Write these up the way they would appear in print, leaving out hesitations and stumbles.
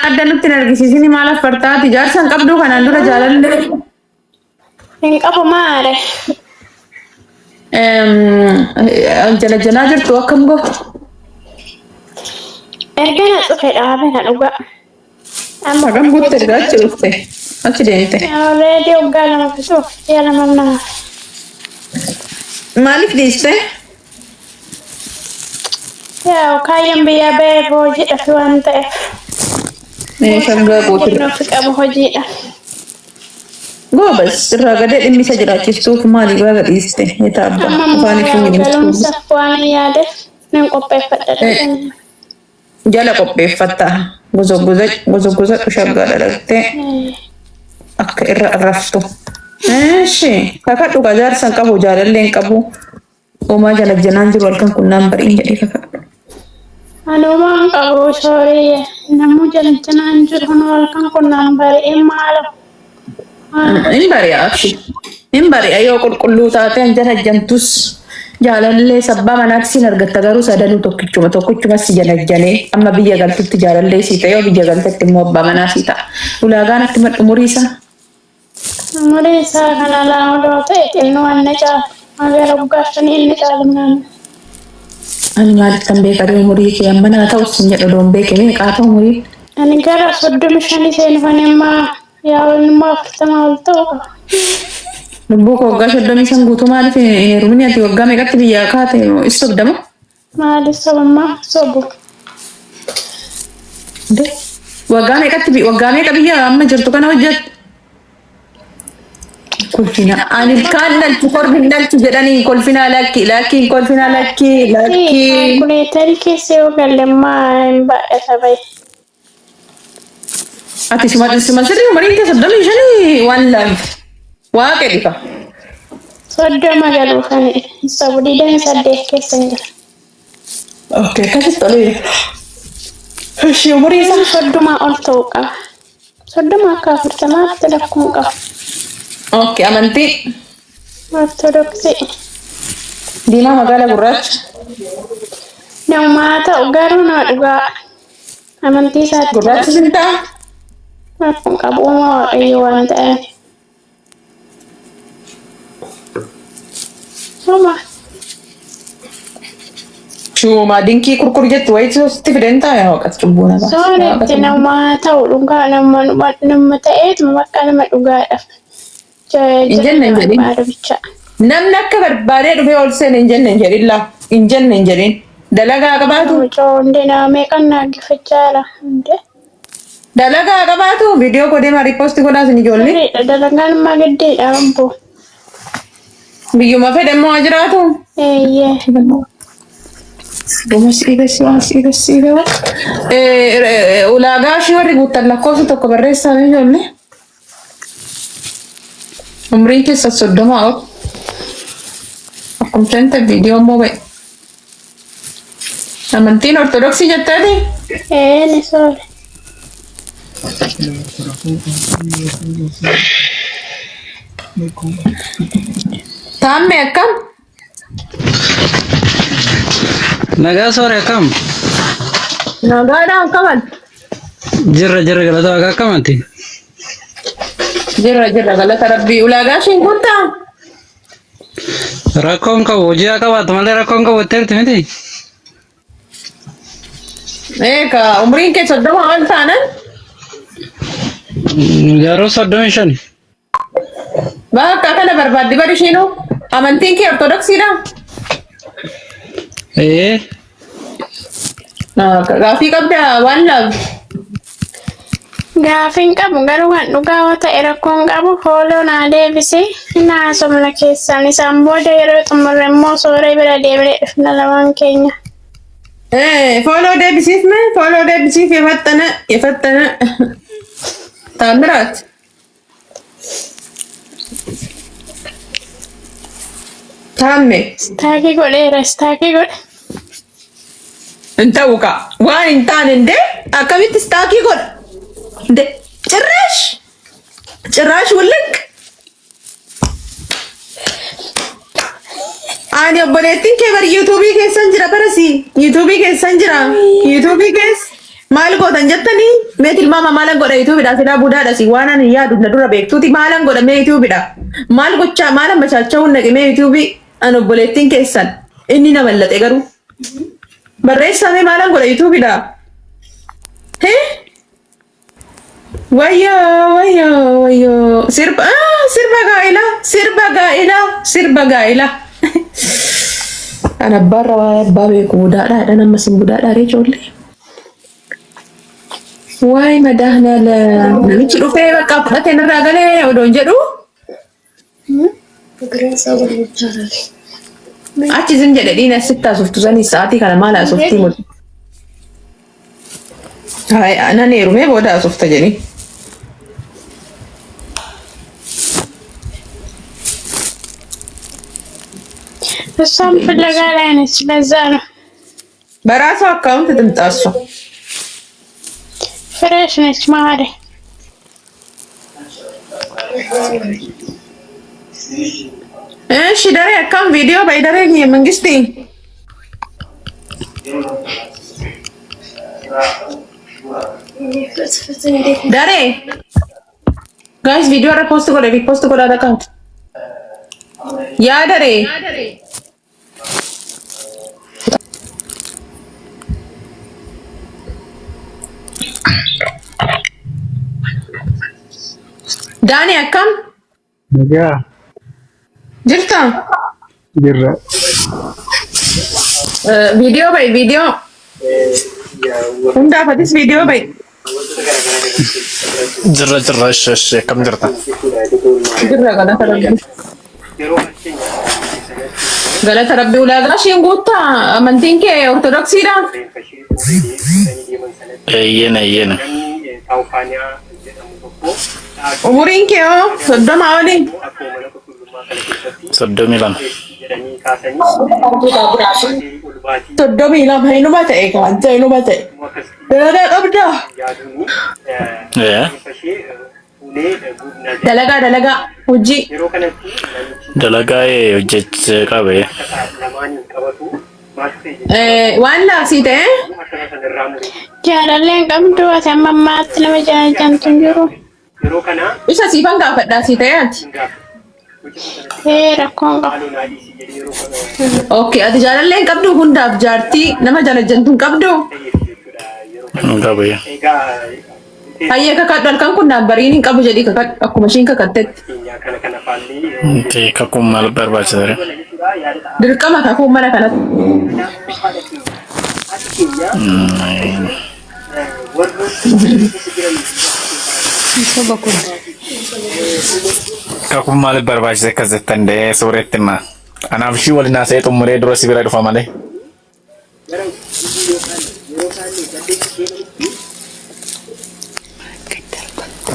addanutti nargisiisini maal affartaati jaarsan qabdu kanaan dura jaalalle hin qabu maare jala jirtu akkam gootu ergana dhufe dhaabena dhuga amma gam guutte achi dhufte achi deemte already waggaa lama fixuuf yaa lama nama maaliif dhiiste yaa kaayyan biyyaa ba'ee hojii dhafi waan ta'eef shaggaa gootu nuuf qabu hojiidha goobas irraa gadee dhimmisa jiraachistuuf maaliif waaga dhiiste hetaabba afaanii fi galumsa waan yaade nan qopheeffadha jala qopheeffatta gosa shaggaa dhalattee akka irra arraftu eeshi kakadhu gajaarsan qabu jaalallee hin qabu uumaa jala janaan jiru halkan kunnaan bariin jedhee kakadhu anumaan qabu soorii namuu jala janaan jiru halkan kunnaan bariin maalo hin bari'aaf hin bari'a yoo qulqulluu taate jala jantus jaalallee sabbaa manaatti sin argatta garuu sadanuu tokkichuma si jalajjalee amma biyya galtutti jaalallee sii ta'e yoo biyya galtetti immoo abbaa manaa sii ta'a ulaagaan itti madhu muriisa kana laamudoo ta'e xinnoo anna caala magara uggaashanii inni caalumnaan ani maalittan beekadoo murii kee amma naa ta'us hin jedha doon beeke meeqaa ta'u murii ani gara 35 seenufan immaa yaa immoo 40 ol ta'u qaba lubbuu koo waggaa 35 guutuu maaliif heerumni ati waggaa meeqatti biyyaa kaate sobdama maaliif sobammaa sobu waggaa meeqa biyya amma jirtu kana hojjette kolfina ani kaan dalchu korbin dalchu jedhanii kolfina lakkiin kolfina lakki kuleetarii keessa yoo gallemmaa hin baay'ata baye ati suma sirrii umariin kee 35 waan laaf waaqe dhifa soddoma galuufani sabu 28 keessa hin jira okay akkasitti tolee እሺ umrii isaa soddoma ol ta'uu qaba soddoma akka 40tti lakkuu qaba okay amantii ortodoksii diimaa magaala gurraacha namaa ta'u garuu na dhugaa amantii isaatti gurraachi sintaa akkuma qabu uumaa waaqayyo waan ta'eef Mama. Cuma dinki kurkur jettu wayitu sitti fidenta ya waqas cubbuna ba. Soorratti nama ta'u dhugaa nama ta'eetu bakka nama dhugaadhaaf. Injenne jedhin. Bicha. Namni akka barbaadee dhufee ol seen injenne jedhilla. Injenne jedhin. Dalagaa qabaatu. Coonde nama meeqan naagifachaala. Dalagaa qabaatu viidiyoo godee marii poosti godhaa sin ijoollee. Dalagaan magaddeedha abbo. Biyyuma fedhe immoo jiraatu. Eeyyee. Ulaagaa ishee warri guuttan lakkoofsa tokko barreessaa ijoollee. Umriin keessa 30 ol. Akkuma shanta viidiyoo immoo ba'e. Amantiin ortodoksii jettaati? Ni soore. Taamme akkam? Nagaa soore akkam? Nagaadhaan akkaman? Jirra galata waaqa akkamatti? Jirra galata rabbii. Ulaagaa isheen guuttaa? Rakkoon qabu hojii qabaatu malee rakkoon qabu itteerti miti? Eegaa umriin kee 30 ol taanan? Garuu 35. Bakka kana barbaaddi bari ishiinuu amantiin kee ortodoksiidha? Gaafii qabda waan laaf. Gaafiin qabu garuu kan dhugaa ta'e rakkoon qabu fooloo naa deebisee naasomna keessaan isaan booda yeroo xumurre immoo sooree bira deemnee dhufna lamaan keenya. Fooloo deebisiif yefattana taamiraat. Taamme. Istaakii godheera. Enta'u ka waan hin taane ndee akkamitti istaakii godha? De cirraash waliin ani obboleettiin kee bari yuutuubii keessan jira barasi yuutuubii keessan jira yuutuubii keessa Maal gootan jettanii mee tilmaama maalan godha yuutuubidha silaa budaadha si waan ani yaadu na dura beektuuti maalan godha mee yuutuubidha maal gochaa maalan bachaacha'uun naqe mee yuutuubii an obboleettiin keessan inni na mallaxe garuu barreessamee maalan godha yuutuubidha hee wayyo sirba gaa'ila an abbaarra waa abbaa beeku budaadha dha nammas hin budaadha ree ijoollee Why madahna la namichi dhufee bakka fudhatee narraa galee odoon jedhu achi zin jedhe dhiina sitti asuftu sanii sa'aatii kana maal asuftii mul'atu. Hai anan heerumee booda asufta jedhi. እሷም ፍለጋ ላይ ነች። ለዛ ነው በራሷ አካውንት ትምጣ እሷ ፍሬሽ ነች ማሬ። እሺ ደሬ አካም ቪዲዮ ባይደሬ መንግስቴ ደሬ ጋይስ ቪዲዮ ሪፖስት ጎዳ አካውንት ያ ደሬ Dani akkam? Nagaa. Jirta? Jirra. Video bay video. Hunda fatis video bay. Jirra kam jirta? Jirra galata rabbi. Galata rabbi ulaadra shiin guutta amantiin kee ortodoksiidha? Eeyyena. Umuriin kee hoo soddoma olii? 32. 32 inuma ta'e kan inuma ta'e. Dalagaa qabdaa? Dalagaa hojii. Dalagaa hojjechuu qabe. Waan laafsii ta'e? Jaalalleen qabdu ati amma ammaatti nama jaajjantu hin jiru. Isa siifan gaafadhaa sii ta'e ati? Rakkoon qabu. Okay, ati jaalalleen qabdu hundaaf jaartii nama jaajjantu hin qabdu? Qabe. Hayyee kakadhu halkan kun naan bariin hin qabu jedhii kakadhu akkuma ishiin kakattetti. Kakuun maal barbaachisa? Dirqama kakuun mana kanatti. Kakuun maal barbaachisa akkas jettan sooretti hima. Anaaf ishii waliin haasa'ee xumuree dura si bira dhufa malee.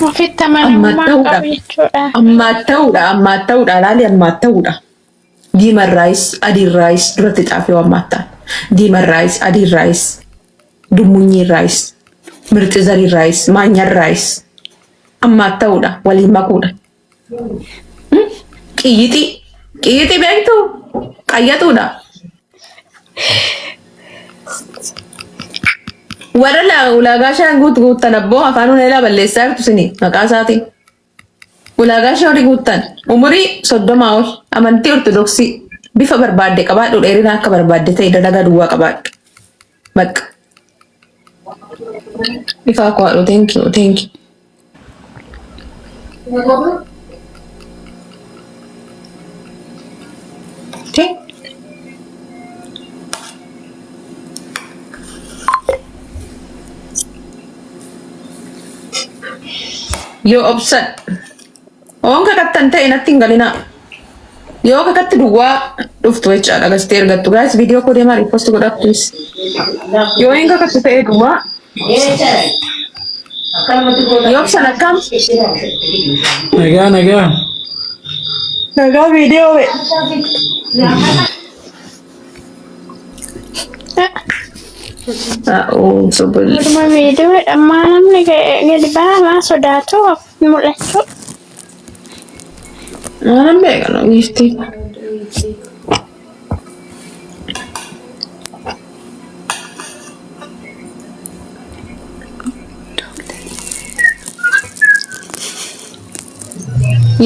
Ofitti amanamummaa qabu jechuudha. Ammaa ta'uudha laali ammaa ta'uudha. Diiman raayis adiin raayis duratti xaafee ammaattaan. Diiman raayis adiin raayis dummuunyiin raayis mirxi zariin raayis maanyaan raayis ammaa ta'uudha waliin makuudha. Qiyyixi beektu qayyatuudha. Warra ulaagaa shan guuttan abboo afaan uneelaa balleessaa jirtu sini maqaa isaatiin. Ulaagaa shan horii guuttan umurii 30 ol amantii ortodoksii bifa barbaadde qabaadhu dheerina akka barbaadde ta'e dalagaa duwwaa qabaadhu. Bakka. Bifa akka waadhu thank you. Yoo obsan oon kakattan ta'e natti hin galinaa. Yoo kakatti duwwaa dhuftu jechaadha gastee ergattu gaas viidiyoo koo deemaa riiposti godhattuus. Yoo hin kakattu ta'e duwwaa. Yoo obsan akkam? Nagaa. Nagaa viidiyoo be. Sobol. Dhuma viidiyoo dhammaa namni gadi ba'aa sodaatu mul'achuu. Maalan beekan ogeessti.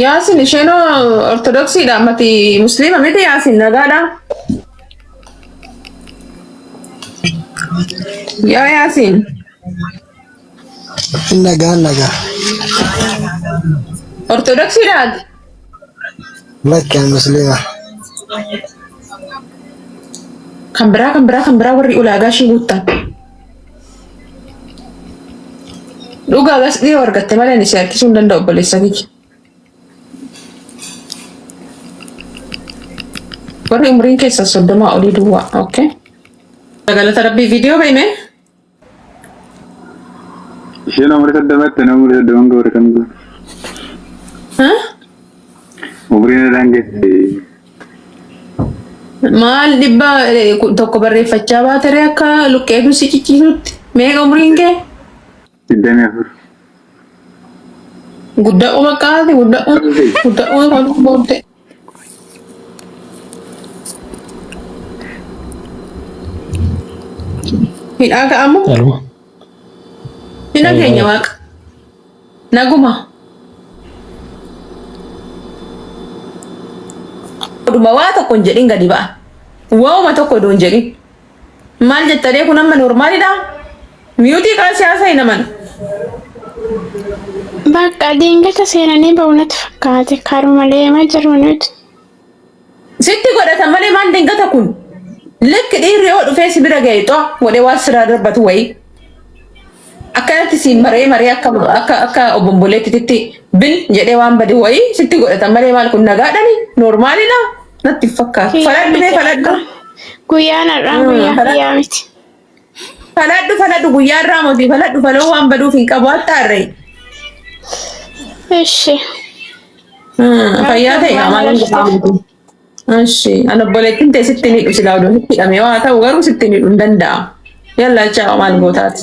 Yaasin isheenoo ortodoksiidha ammati musliima miti Yaasin nagaadha. Yaa Yaasin. Nagaa. Ortodoksiidha. Lakkaan musliima. Kan biraa warri ulaagaa ishee guuttan. Dhugaa gas dhiyoo argatte malee ni si harkisuu hin danda'u obboleessa kiyya. Warri umriin keessa 30 olii duwwaa. Okay. Galata Rabbii viidiyoo beeyme. Isheen umrii 30 goore kan goone. Umriin irraan geesse. Maal dhibba tokko barreeffachaa baatere akka luqqeetu si ciccisuutti. Meeqa umriin kee? 24. Guddaa maqaati guddaa kan booddee. Hidhaa ka'amu? Hidha keenya waaqa. Naguma. Oduma waa tokko hin jedhin gadi ba'a. Waa'uma tokko oduu hin jedhin. Maal jettadee kun amma noormaalidha? Miyuutii qaa siyaasa hin amanu. Bakka diingata seenanii ba'uunatti fakkaate karuma deemaa jiru nuti. Sitti godhatan malee maal diingata kun? Lekki dhiirri yoo dhufee si bira ga'e xoo godhee waan siraa darbatu wayii. Akkanatti siin maree akka obomboleettitti bin jedhee waan badi wayii sitti godhatan malee maal kun nagaadhani noormaalidha natti fakkaata. Faladhu. Guyyaan har'aa guyyaa miti. Faladhu guyyaa irraa mootii faladhu faloo waan baduuf hin qabu hattaarree. Ishi. Fayyaa ta'e maal jedhamu. Ishi an obboleettiin ta'e sitti ni dhusi laawudoon itti hidhamee waa ta'u garuu sitti ni dhuun danda'a. Yalla chaawa maal gootaati.